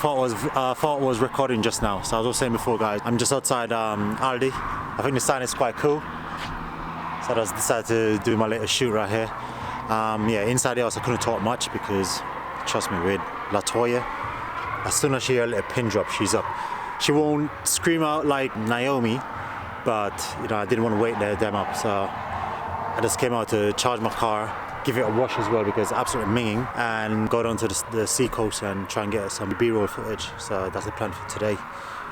thought it was recording just now. So I was saying before, guys, I'm just outside Aldi. I think the sign is quite cool. So I just decided to do my little shoot right here. Yeah, inside the house I couldn't talk much because, trust me, with Latoya, as soon as she hears a little pin drop, she's up. She won't scream out like Naomi, but you know, I didn't want to wait there, them up. So I just came out to charge my car, give it a wash as well because it's absolutely minging, and go down to the sea coast and try and get some B-roll footage. So that's the plan for today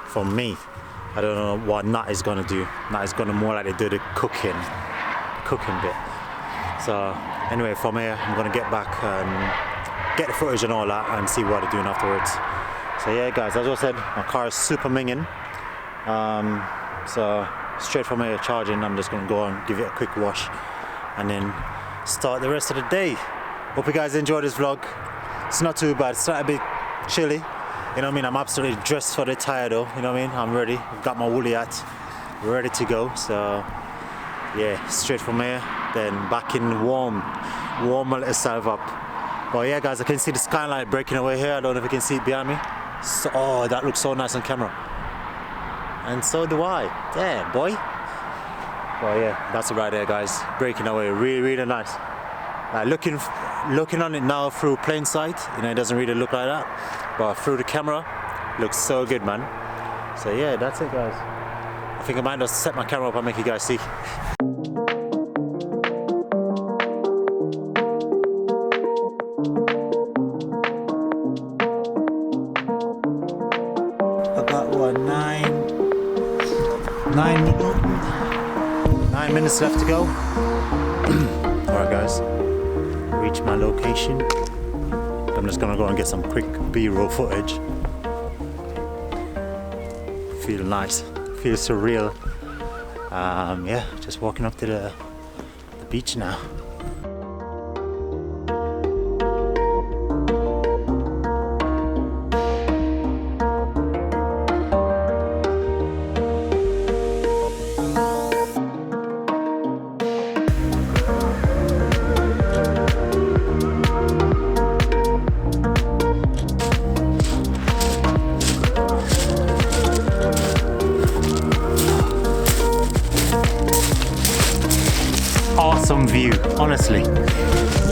from me. I don't know what Nat is gonna do. Nat is gonna more likely do the cooking bit. So anyway, from here I'm gonna get back and get the footage and all that and see what they're doing afterwards. So yeah, guys, as I said, my car is super minging. So straight from here charging, I'm just gonna go and give it a quick wash and then start the rest of the day. Hope you guys enjoy this vlog. It's not too bad. It's not a bit chilly. You know what I mean? I'm absolutely dressed for the tire though. You know what I mean? I'm ready. I've got my woolly hat, ready to go. So yeah, straight from here, then back in warm myself up. But yeah, guys, I can see the skylight breaking away here. I don't know if you can see it behind me. So, oh, that looks so nice on camera. And so do I. Damn, boy. Well, yeah, that's it right there, guys. Breaking away, really, really nice. Looking on it now through plain sight, you know, it doesn't really look like that, but through the camera, looks so good, man. So yeah, that's it, guys. I think I might just set my camera up and make you guys see. About what, 9 minutes left to go. Alright, guys, reach my location. I'm just gonna go and get some quick B-roll footage. Feel nice, feel surreal. Yeah, just walking up to the beach now. Awesome view, honestly,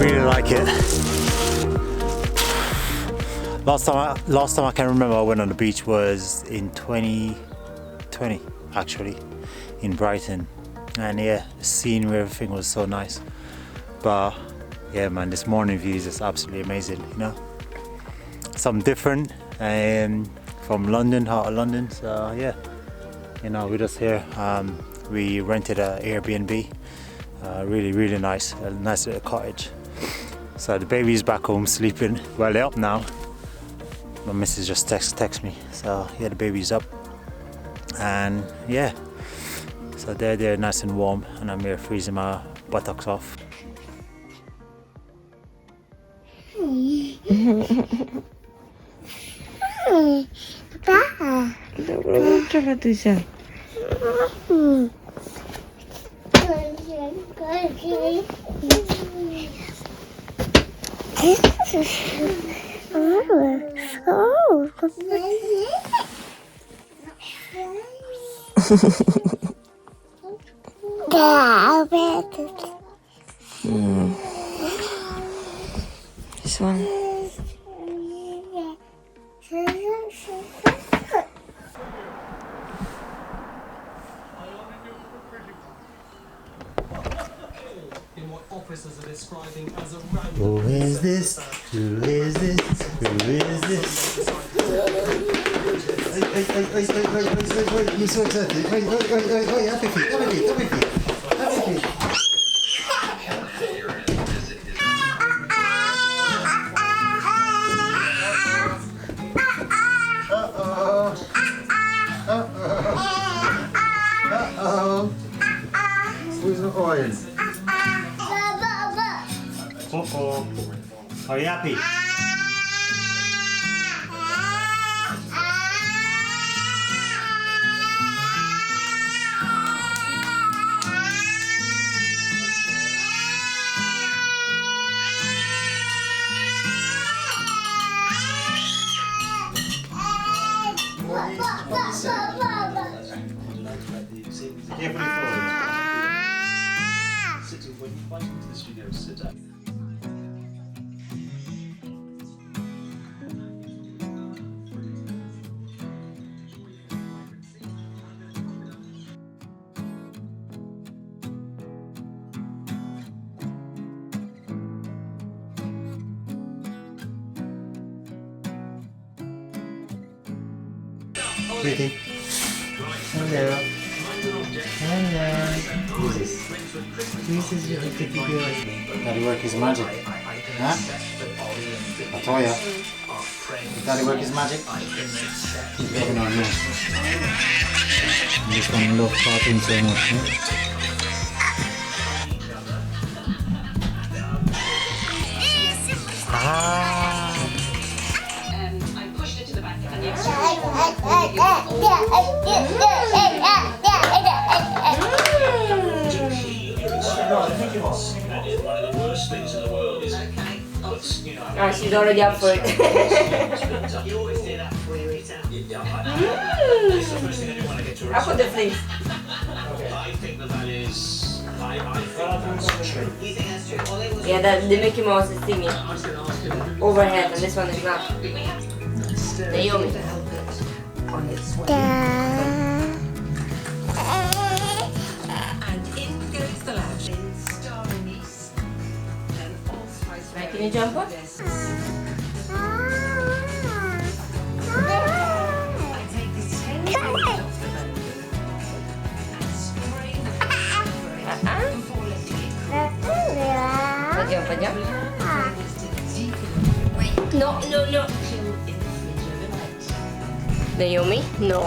really like it. Last time I can remember I went on the beach was in 2020, actually, in Brighton, and yeah, the scenery, everything was so nice. But yeah, man, this morning view is just absolutely amazing. You know, something different, from London, heart of London. So yeah, you know, we're just here. We rented an Airbnb. Really, really nice, a nice little cottage. So the baby's back home sleeping. Well, they're up now. My missus just text me. So yeah, the baby's up, and yeah, so they're nice and warm, and I'm here freezing my buttocks off. This one. Who is this? Who is this? Who is this? You're so excited. Happy feet. Who's the oil? Are you happy? When you find into the studio, sit down. Pretty. Hello. Hello. Who's this? This is your pretty girl. Daddy work his magic. Huh? I told ya. Daddy work his magic. Keep rubbing on me. This one love cartoon so much, huh? I pushed it to the back and the Oh, she's already up for it. You always do that before you eat out. It's the first thing I do when I get to a Up for the flames. I think that is. I think that's true. You think that's true? Well, it was Yeah, the Mickey Mouse is singing overhead, and this one is not. Naomi. on its way. And in goes the lad. In Star Anise. Then allspice. Right, can you jump up? I take this tail off the bone and spray the before letting it Pajam, pajam. No, no, no. chill in the fridge overnight. Naomi? No.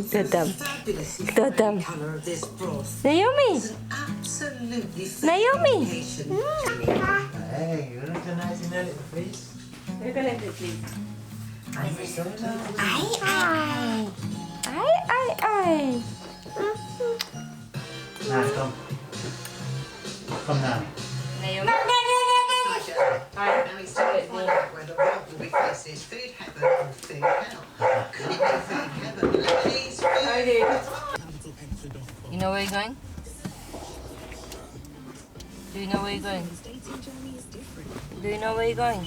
Tatam. Fabulous Tatam. colour of this broth. Naomi! It's an absolutely Naomi! fascination. Hey, you look nice in that little face. Look at it, please. I'm so nice. Ay, ay. Now come. Come now. Naomi? Now he's starting to find out whether what will be faced is food heaven or food hell. Could it be food heaven? Please, food. You know where you're going? Do you know where you're going? Do you know where you're going?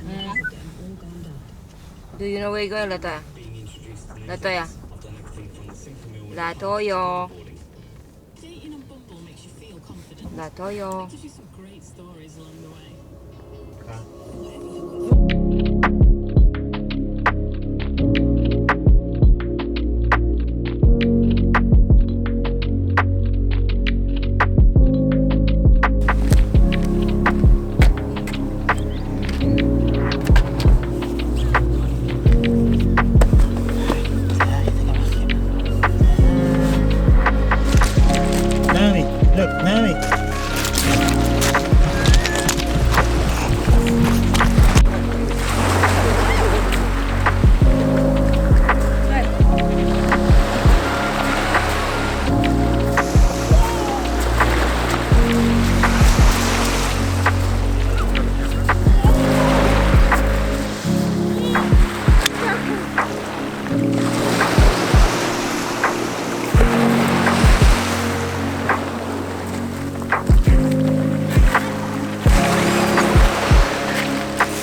Hmm? Do you know where you're going, Latoya? Latoya? Latoyo? Dating on Bumble makes you feel confident. Latoyo? Gives you some great stories along the way. Naomi, look, Naomi.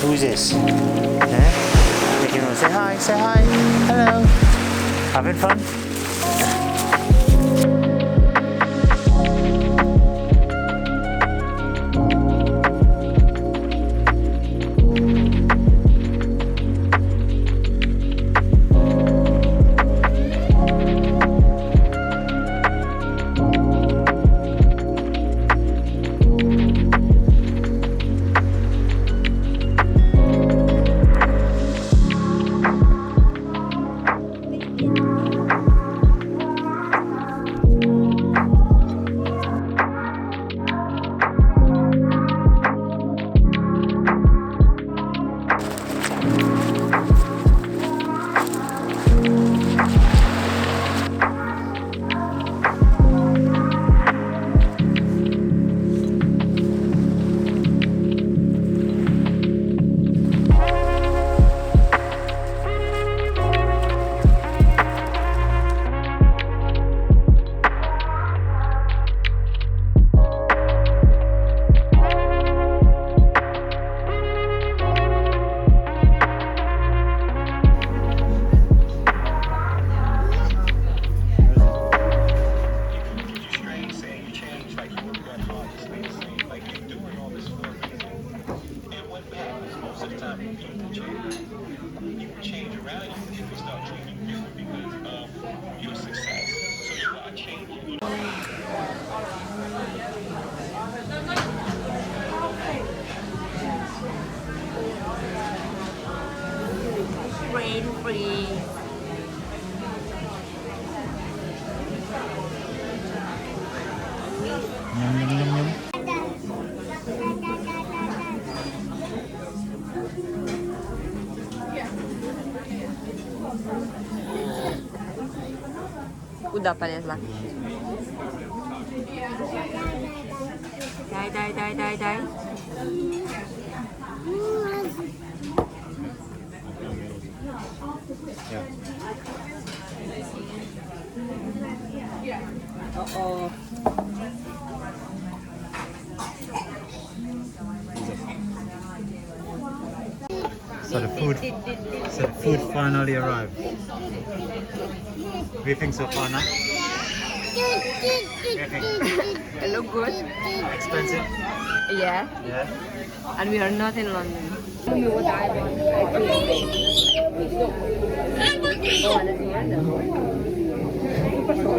Who's this? Eh? Making everyone say hi, hello. Having fun? You change around you if you start treating you because of your success. So you gotta change. Brain free. Куда полезла? Дай. Uh-oh. So the food finally arrived. What do you think so far now? It look good. Expensive? Yeah. Yeah. And we are not in London. Tell me what I want.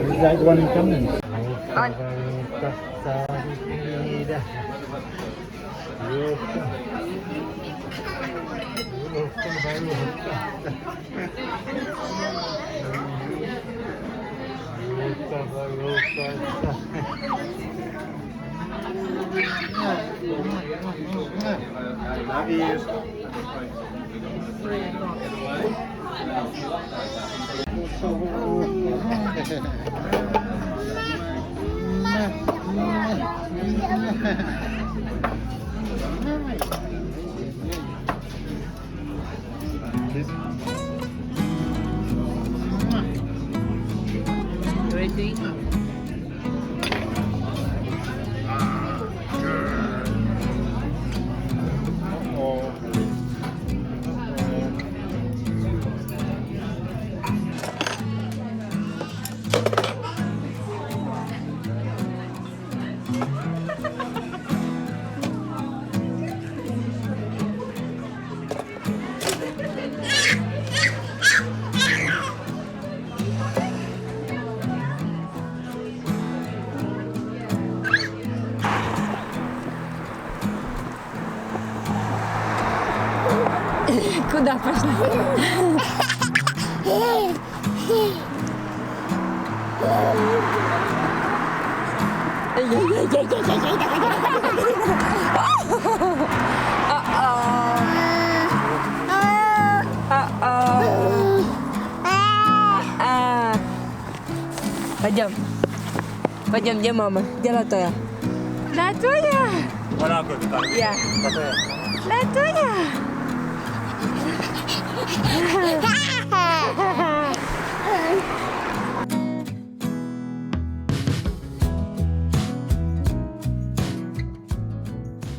Is that one coming? Ready to eat? Куда пошла? Пойдем, где мама? Где Латоя? Латоя! What good? Yeah. Latoya!